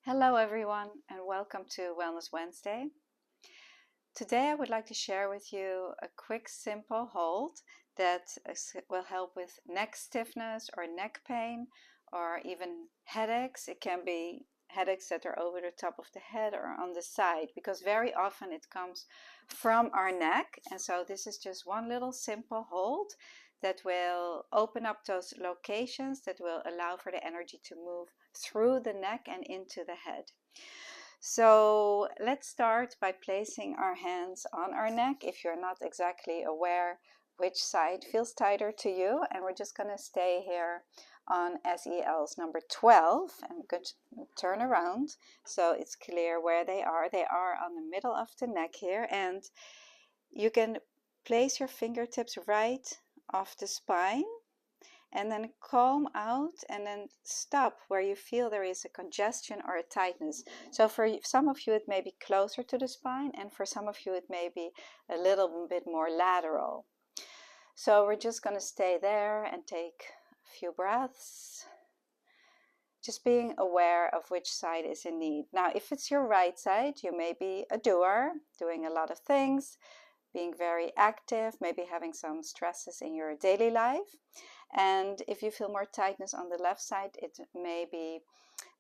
Hello everyone and welcome to Wellness Wednesday. Today I would like to share with you a quick simple hold that will help with neck stiffness or neck pain or even headaches. It can be headaches that are over the top of the head or on the side, because very often it comes from our neck. And so this is just one little simple hold that will open up those locations that will allow for the energy to move through the neck and into the head. So let's start by placing our hands on our neck if you're not exactly aware which side feels tighter to you. And we're just going to stay here on SEL's number 12. I'm going to turn around so it's clear where they are. They are on the middle of the neck here, and you can place your fingertips right off the spine and then calm out and then stop where you feel there is a congestion or a tightness. So for some of you it may be closer to the spine, and for some of you it may be a little bit more lateral. So we're just going to stay there and take a few breaths, just being aware of which side is in need. Now if it's your right side, you may be a doer, doing a lot of things, being very active, maybe having some stresses in your daily life. And if you feel more tightness on the left side, it may be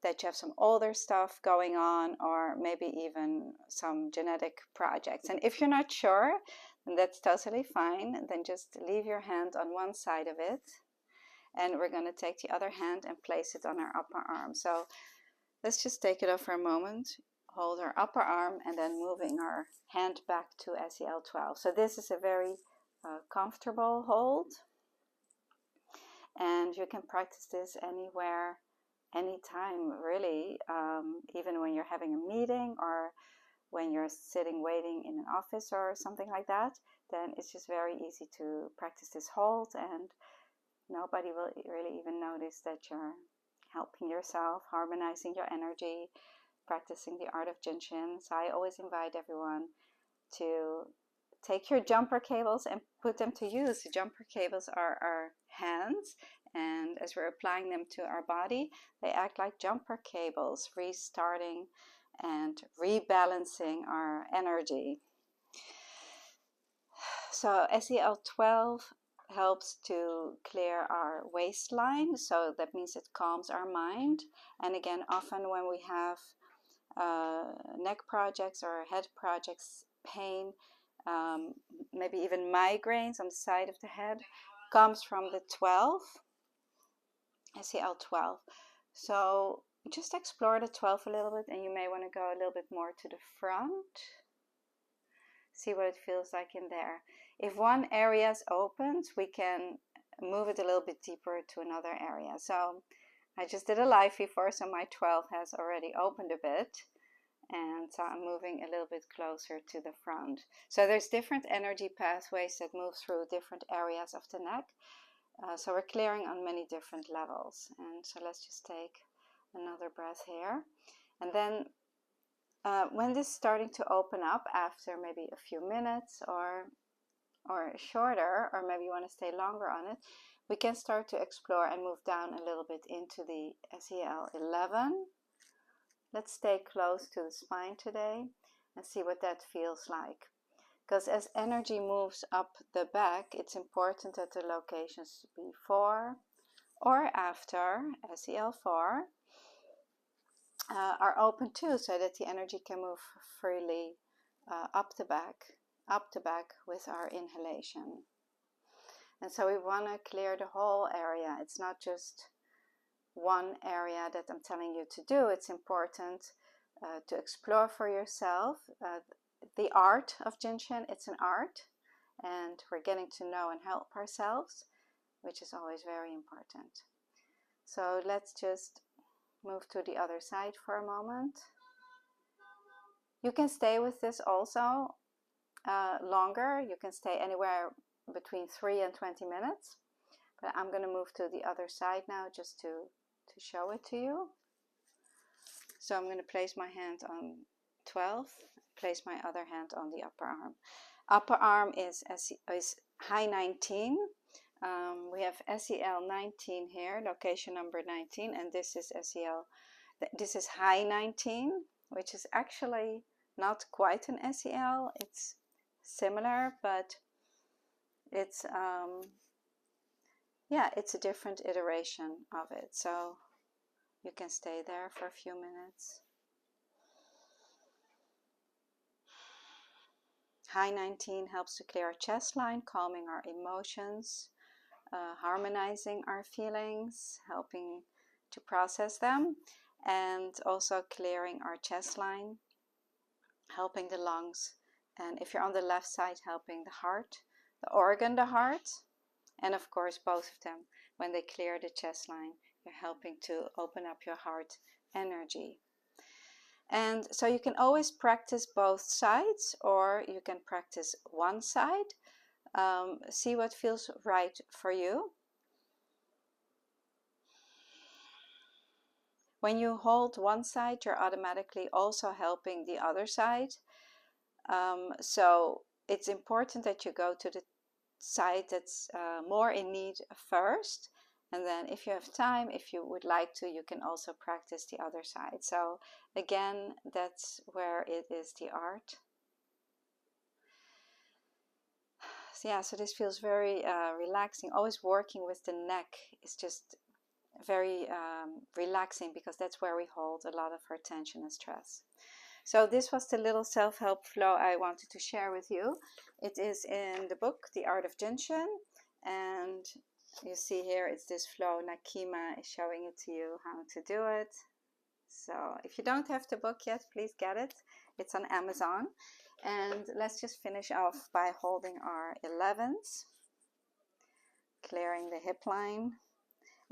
that you have some older stuff going on, or maybe even some genetic projects. And if you're not sure, then that's totally fine. Then just leave your hand on one side of it, and we're going to take the other hand and place it on our upper arm. So let's just take it off for a moment. Hold our upper arm and then moving our hand back to SEL 12. So this is a very comfortable hold, and you can practice this anywhere, anytime really, even when you're having a meeting or when you're sitting waiting in an office or something like that. Then it's just very easy to practice this hold, and nobody will really even notice that you're helping yourself, harmonizing your energy, practicing the art of Shin. So I always invite everyone to take your jumper cables and put them to use. The jumper cables are our hands, and as we're applying them to our body, they act like jumper cables, restarting and rebalancing our energy. So SEL 12 helps to clear our waistline, so that means it calms our mind. And again, often when we have neck projects or head projects, pain, maybe even migraines on the side of the head, comes from the 12, SEL 12. So just explore the 12 a little bit, and you may want to go a little bit more to the front. See what it feels like in there. If one area is opened, we can move it a little bit deeper to another area. So I just did a live before, so my 12 has already opened a bit. And so I'm moving a little bit closer to the front. So there's different energy pathways that move through different areas of the neck. So we're clearing on many different levels. And so let's just take another breath here. And then when this is starting to open up after maybe a few minutes or shorter, or maybe you want to stay longer on it, we can start to explore and move down a little bit into the SEL 11. Let's stay close to the spine today and see what that feels like. Because as energy moves up the back, it's important that the locations before or after SEL 4 are open too, so that the energy can move freely up the back with our inhalation. And so we want to clear the whole area. It's not just one area that I'm telling you to do. It's important to explore for yourself the art of Shin. It's an art, and we're getting to know and help ourselves, which is always very important. So let's just move to the other side for a moment. You can stay with this also longer. You can stay anywhere between 3 and 20 minutes. But I'm going to move to the other side now just to show it to you. So I'm going to place my hand on 12, place my other hand on the upper arm. Upper arm is high 19. We have SEL 19 here, location number 19, and this is SEL This is high 19, which is actually not quite an SEL. It's similar, but it's yeah, it's a different iteration of it. So you can stay there for a few minutes. High 19 helps to clear our chest line, calming our emotions, harmonizing our feelings, helping to process them, and also clearing our chest line, helping the lungs, and if you're on the left side, helping the heart, the organ, the heart, and of course both of them. When they clear the chest line, you're helping to open up your heart energy. And so you can always practice both sides, or you can practice one side. See what feels right for you. When you hold one side, you're automatically also helping the other side. So it's important that you go to the side that's more in need first. And then if you have time, if you would like to, you can also practice the other side. So again, that's where it is the art. So yeah, so this feels very relaxing. Always working with the neck is just very relaxing, because that's where we hold a lot of our tension and stress. So this was the little self-help flow I wanted to share with you. It is in the book, The Art of Shin, and you see here it's this flow. Nakima is showing it to you how to do it. So if you don't have the book yet, please get it. It's on Amazon. And let's just finish off by holding our 11s, clearing the hip line.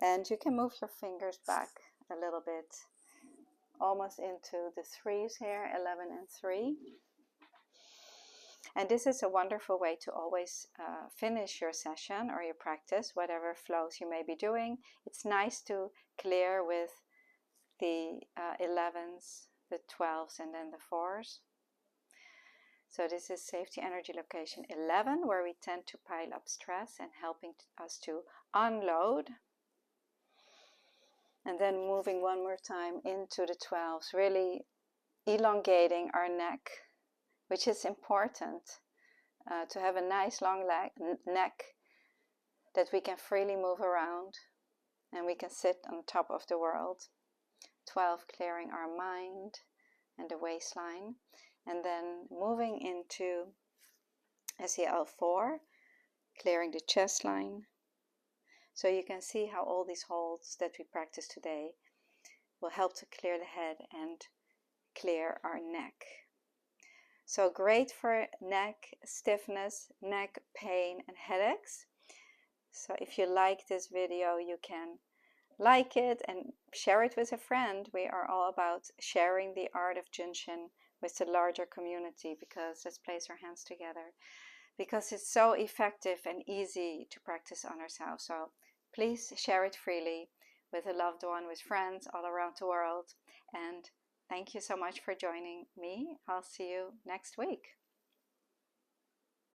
And you can move your fingers back a little bit, almost into the 3s here, 11 and 3. And this is a wonderful way to always finish your session or your practice, whatever flows you may be doing. It's nice to clear with the 11s, the 12s, and then the 4s. So this is safety energy location 11, where we tend to pile up stress, and helping us to unload. And then moving one more time into the 12s, really elongating our neck, which is important to have a nice long neck that we can freely move around, and we can sit on top of the world. 12, clearing our mind and the waistline. And then moving into SEL 4, clearing the chest line. So you can see how all these holds that we practice today will help to clear the head and clear our neck. So great for neck stiffness, neck pain, and headaches. So if you like this video, you can like it and share it with a friend. We are all about sharing the art of Shin with the larger community, because let's place our hands together, because it's so effective and easy to practice on ourselves. So please share it freely with a loved one, with friends all around the world. And thank you so much for joining me. I'll see you next week.